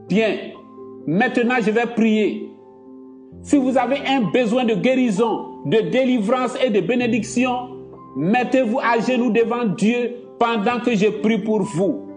Bien, maintenant je vais prier. Si vous avez un besoin de guérison, de délivrance et de bénédiction, mettez-vous à genoux devant Dieu pendant que je prie pour vous.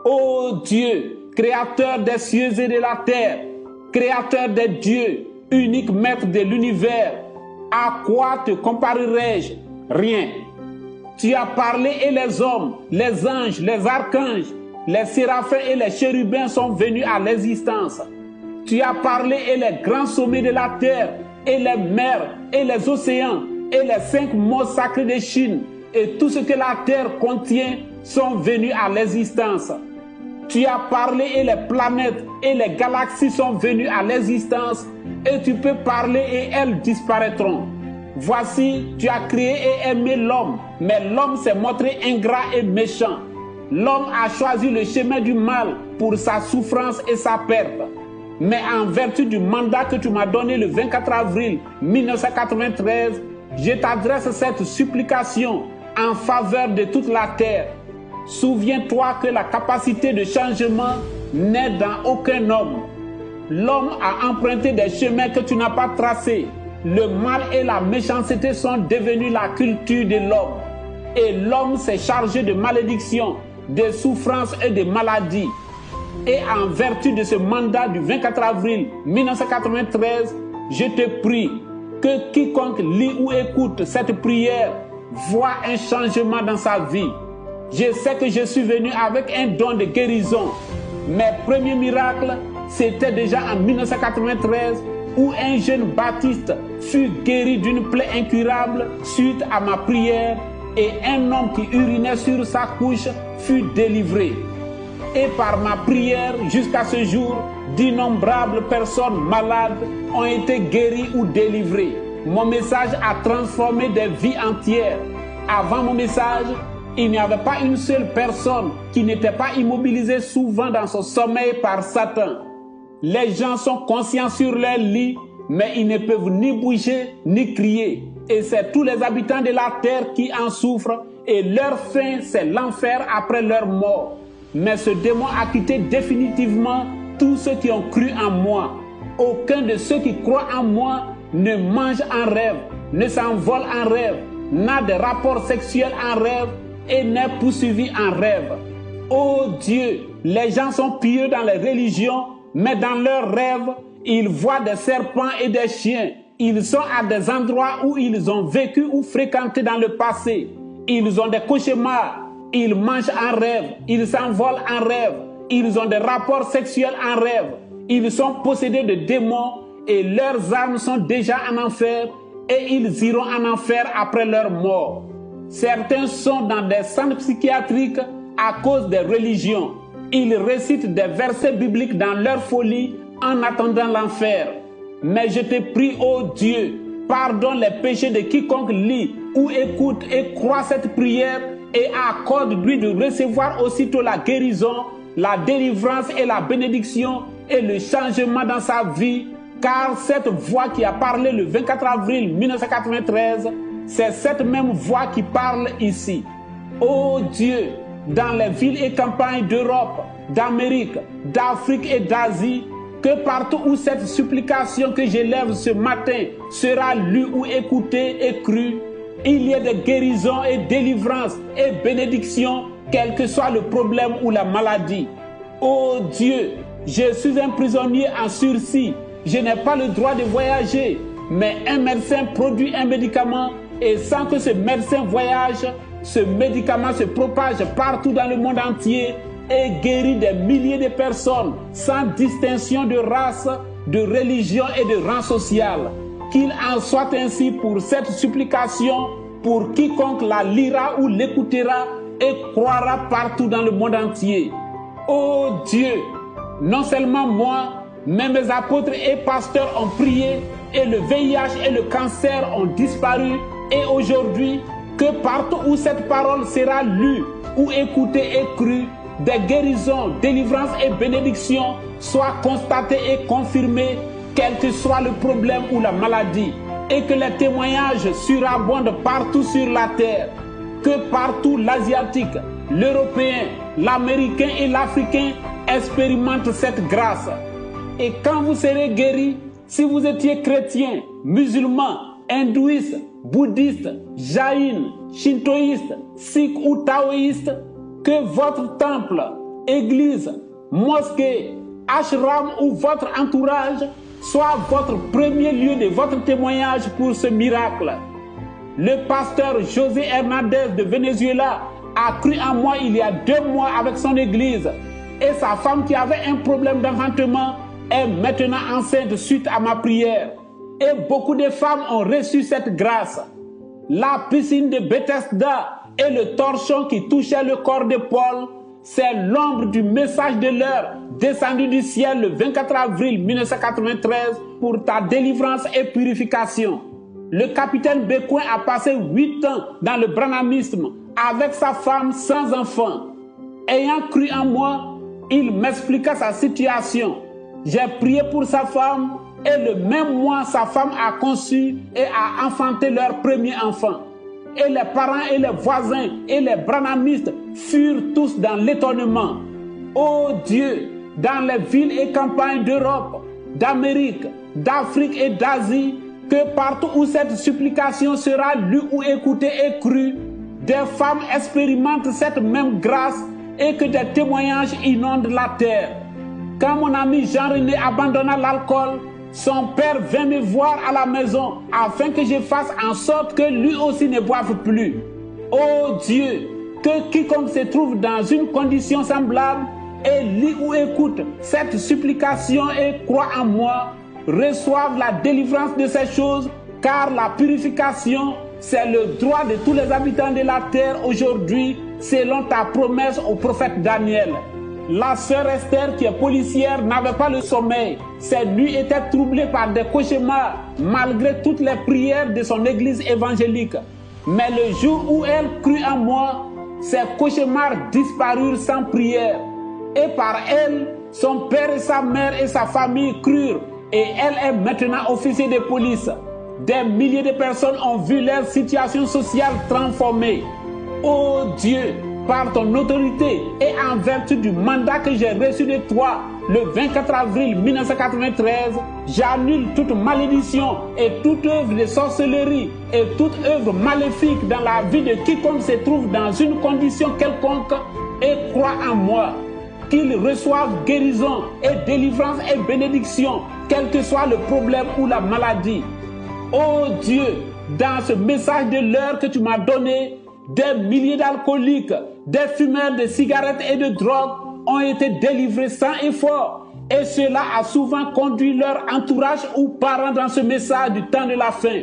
Ô Dieu, créateur des cieux et de la terre, créateur des dieux, unique maître de l'univers, à quoi te comparerai-je? Rien. Tu as parlé et les hommes, les anges, les archanges, les séraphins et les chérubins sont venus à l'existence. Tu as parlé et les grands sommets de la terre, et les mers, et les océans, et les 5 mots sacrés de Chine, et tout ce que la terre contient sont venus à l'existence. Tu as parlé et les planètes et les galaxies sont venues à l'existence, et tu peux parler et elles disparaîtront. Voici, tu as créé et aimé l'homme, mais l'homme s'est montré ingrat et méchant. L'homme a choisi le chemin du mal pour sa souffrance et sa perte. Mais en vertu du mandat que tu m'as donné le 24 avril 1993, je t'adresse cette supplication en faveur de toute la terre. Souviens-toi que la capacité de changement n'est dans aucun homme. L'homme a emprunté des chemins que tu n'as pas tracés. Le mal et la méchanceté sont devenus la culture de l'homme. Et l'homme s'est chargé de malédictions, de souffrances et de maladies. Et en vertu de ce mandat du 24 avril 1993, je te prie que quiconque lit ou écoute cette prière voit un changement dans sa vie. Je sais que je suis venu avec un don de guérison. Mes premiers miracles, c'était déjà en 1993 où un jeune Baptiste fut guéri d'une plaie incurable suite à ma prière et un homme qui urinait sur sa couche fut délivré. Et par ma prière, jusqu'à ce jour, d'innombrables personnes malades ont été guéries ou délivrées. Mon message a transformé des vies entières. Avant mon message, il n'y avait pas une seule personne qui n'était pas immobilisée souvent dans son sommeil par Satan. Les gens sont conscients sur leur lit, mais ils ne peuvent ni bouger ni crier. Et c'est tous les habitants de la terre qui en souffrent, et leur fin, c'est l'enfer après leur mort. Mais ce démon a quitté définitivement tous ceux qui ont cru en moi. Aucun de ceux qui croient en moi ne mange en rêve, ne s'envole en rêve, n'a de rapports sexuels en rêve et n'est poursuivi en rêve. Oh Dieu, les gens sont pieux dans les religions, mais dans leurs rêves, ils voient des serpents et des chiens. Ils sont à des endroits où ils ont vécu ou fréquenté dans le passé. Ils ont des cauchemars. Ils mangent en rêve, ils s'envolent en rêve, ils ont des rapports sexuels en rêve, ils sont possédés de démons et leurs âmes sont déjà en enfer et ils iront en enfer après leur mort. Certains sont dans des centres psychiatriques à cause des religions. Ils récitent des versets bibliques dans leur folie en attendant l'enfer. Mais je te prie, ô Dieu, pardonne les péchés de quiconque lit ou écoute et croit cette prière et accorde-lui de recevoir aussitôt la guérison, la délivrance et la bénédiction et le changement dans sa vie, car cette voix qui a parlé le 24 avril 1993, c'est cette même voix qui parle ici. Ô Dieu, dans les villes et campagnes d'Europe, d'Amérique, d'Afrique et d'Asie, que partout où cette supplication que j'élève ce matin sera lue ou écoutée et crue, il y a des guérisons et délivrances et bénédictions, quel que soit le problème ou la maladie. Oh Dieu, je suis un prisonnier en sursis. Je n'ai pas le droit de voyager, mais un médecin produit un médicament et sans que ce médecin voyage, ce médicament se propage partout dans le monde entier et guérit des milliers de personnes sans distinction de race, de religion et de rang social. Qu'il en soit ainsi pour cette supplication, pour quiconque la lira ou l'écoutera et croira partout dans le monde entier. Oh Dieu, non seulement moi, mais mes apôtres et pasteurs ont prié et le VIH et le cancer ont disparu et aujourd'hui, que partout où cette parole sera lue ou écoutée et crue, des guérisons, délivrances et bénédictions soient constatées et confirmées, quel que soit le problème ou la maladie, et que les témoignages surabondent partout sur la terre, que partout l'Asiatique, l'Européen, l'Américain et l'Africain expérimente cette grâce. Et quand vous serez guéri, si vous étiez chrétien, musulman, hindouiste, bouddhiste, jaïn, shintoïste, sikh ou taoïste, que votre temple, église, mosquée, ashram ou votre entourage soit votre premier lieu de votre témoignage pour ce miracle. Le pasteur José Hernandez de Venezuela a cru en moi il y a 2 mois avec son église et sa femme qui avait un problème d'enfantement est maintenant enceinte suite à ma prière. Et beaucoup de femmes ont reçu cette grâce. La piscine de Bethesda et le torchon qui touchait le corps de Paul, c'est l'ombre du message de l'heure descendu du ciel le 24 avril 1993 pour ta délivrance et purification. Le capitaine Bécoin a passé 8 ans dans le branhamisme avec sa femme sans enfant. Ayant cru en moi, il m'expliqua sa situation. J'ai prié pour sa femme et le même mois, sa femme a conçu et a enfanté leur premier enfant. Et les parents et les voisins et les branhamistes furent tous dans l'étonnement. Oh Dieu, dans les villes et campagnes d'Europe, d'Amérique, d'Afrique et d'Asie, que partout où cette supplication sera lue ou écoutée et crue, des femmes expérimentent cette même grâce et que des témoignages inondent la terre. Quand mon ami Jean-René abandonna l'alcool, son père vint me voir à la maison afin que je fasse en sorte que lui aussi ne boive plus. Oh Dieu, que quiconque se trouve dans une condition semblable et lit ou écoute cette supplication et croit en moi, reçoive la délivrance de ces choses, car la purification, c'est le droit de tous les habitants de la terre aujourd'hui, selon ta promesse au prophète Daniel. La sœur Esther, qui est policière, n'avait pas le sommeil. Ses nuits étaient troublées par des cauchemars, malgré toutes les prières de son église évangélique. Mais le jour où elle crut en moi, ses cauchemars disparurent sans prière. Et par elle, son père et sa mère et sa famille crurent. Et elle est maintenant officier de police. Des milliers de personnes ont vu leur situation sociale transformée. Oh Dieu, par ton autorité et en vertu du mandat que j'ai reçu de toi le 24 avril 1993, j'annule toute malédiction et toute œuvre de sorcellerie et toute œuvre maléfique dans la vie de quiconque se trouve dans une condition quelconque et croit en moi. Qu'il reçoive guérison et délivrance et bénédiction, quel que soit le problème ou la maladie. Oh Dieu, dans ce message de l'heure que tu m'as donné, des milliers d'alcooliques, des fumeurs de cigarettes et de drogue ont été délivrés sans effort. Et cela a souvent conduit leur entourage ou parents dans ce message du temps de la fin.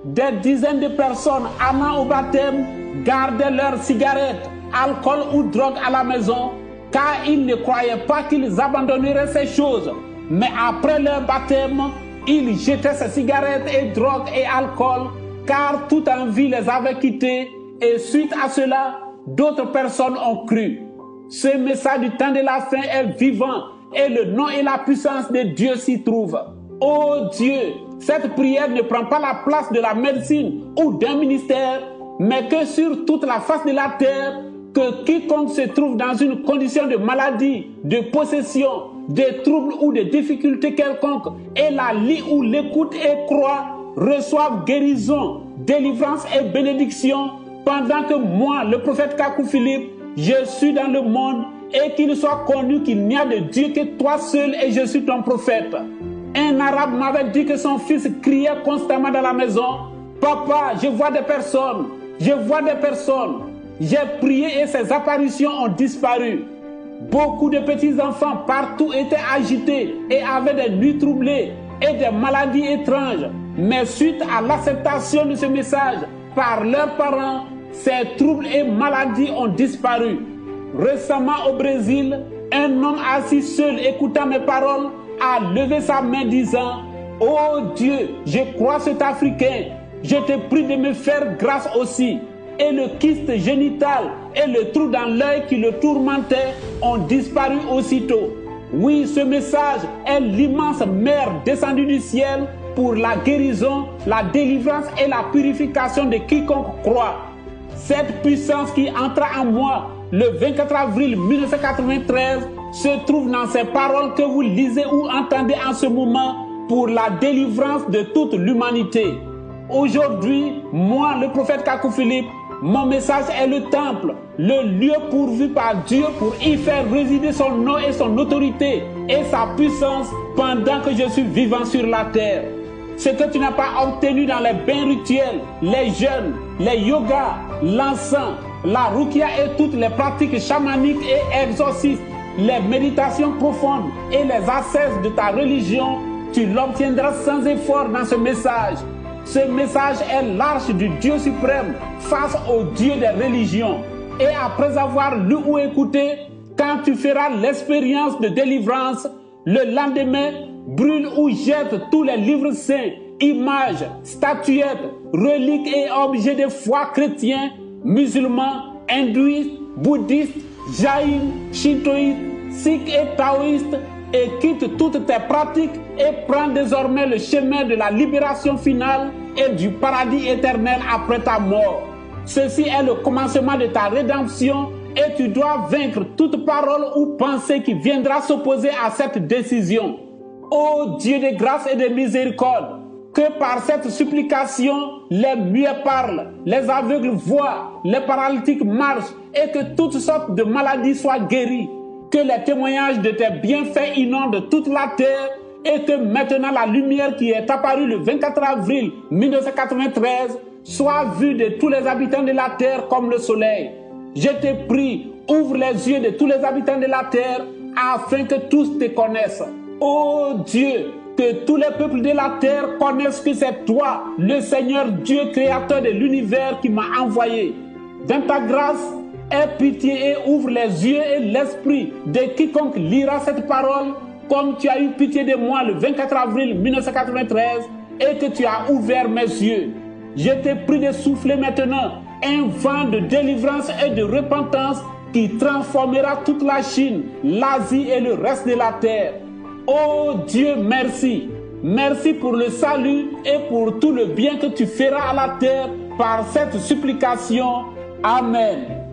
Des dizaines de personnes allant au baptême gardaient leurs cigarettes, alcool ou drogue à la maison, car ils ne croyaient pas qu'ils abandonneraient ces choses. Mais après leur baptême, ils jetaient ces cigarettes et drogues et alcool, car toute envie les avait quittés. Et suite à cela, d'autres personnes ont cru. Ce message du temps de la fin est vivant et le nom et la puissance de Dieu s'y trouvent. Oh Dieu, cette prière ne prend pas la place de la médecine ou d'un ministère, mais que sur toute la face de la terre, que quiconque se trouve dans une condition de maladie, de possession, de troubles ou de difficultés quelconques et la lit ou l'écoute et croit, reçoive guérison, délivrance et bénédiction, pendant que moi, le prophète Kakou Philippe, je suis dans le monde et qu'il soit connu qu'il n'y a de Dieu que toi seul et je suis ton prophète. Un arabe m'avait dit que son fils criait constamment dans la maison, « Papa, je vois des personnes, je vois des personnes. » J'ai prié et ces apparitions ont disparu. Beaucoup de petits-enfants partout étaient agités et avaient des nuits troublées et des maladies étranges. Mais suite à l'acceptation de ce message par leurs parents, ces troubles et maladies ont disparu. Récemment au Brésil, un homme assis seul écoutant mes paroles a levé sa main disant « Oh Dieu, je crois cet Africain, je te prie de me faire grâce aussi. » Et le kyste génital et le trou dans l'œil qui le tourmentait ont disparu aussitôt. Oui, ce message est l'immense mer descendue du ciel pour la guérison, la délivrance et la purification de quiconque croit. Cette puissance qui entra en moi le 24 avril 1993 se trouve dans ces paroles que vous lisez ou entendez en ce moment pour la délivrance de toute l'humanité. Aujourd'hui, moi, le prophète Kakou Philippe, mon message est le temple, le lieu pourvu par Dieu pour y faire résider son nom et son autorité et sa puissance pendant que je suis vivant sur la terre. Ce que tu n'as pas obtenu dans les bains rituels, les jeûnes, les yogas, l'encens, la rukia et toutes les pratiques chamaniques et exorcistes, les méditations profondes et les ascèses de ta religion, tu l'obtiendras sans effort dans ce message. Ce message est l'arche du Dieu suprême face au Dieu des religions. Et après avoir lu ou écouté, quand tu feras l'expérience de délivrance, le lendemain, brûle ou jette tous les livres saints, images, statuettes, reliques et objets de foi chrétiens, musulmans, hindouistes, bouddhistes, jaïns, shintoïstes, sikhs et taoïstes, et quitte toutes tes pratiques et prends désormais le chemin de la libération finale et du paradis éternel après ta mort. Ceci est le commencement de ta rédemption et tu dois vaincre toute parole ou pensée qui viendra s'opposer à cette décision. Ô Dieu de grâce et de miséricorde, que par cette supplication, les muets parlent, les aveugles voient, les paralytiques marchent et que toutes sortes de maladies soient guéries. Que les témoignages de tes bienfaits inondent toute la terre et que maintenant la lumière qui est apparue le 24 avril 1993 soit vue de tous les habitants de la terre comme le soleil. Je te prie, ouvre les yeux de tous les habitants de la terre afin que tous te connaissent. Ô Dieu, que tous les peuples de la terre connaissent que c'est toi, le Seigneur Dieu créateur de l'univers qui m'a envoyé. Dans ta grâce, aie pitié et ouvre les yeux et l'esprit de quiconque lira cette parole comme tu as eu pitié de moi le 24 avril 1993 et que tu as ouvert mes yeux. Je te prie de souffler maintenant un vent de délivrance et de repentance qui transformera toute la Chine, l'Asie et le reste de la terre. Oh Dieu, merci. Merci pour le salut et pour tout le bien que tu feras à la terre par cette supplication. Amen.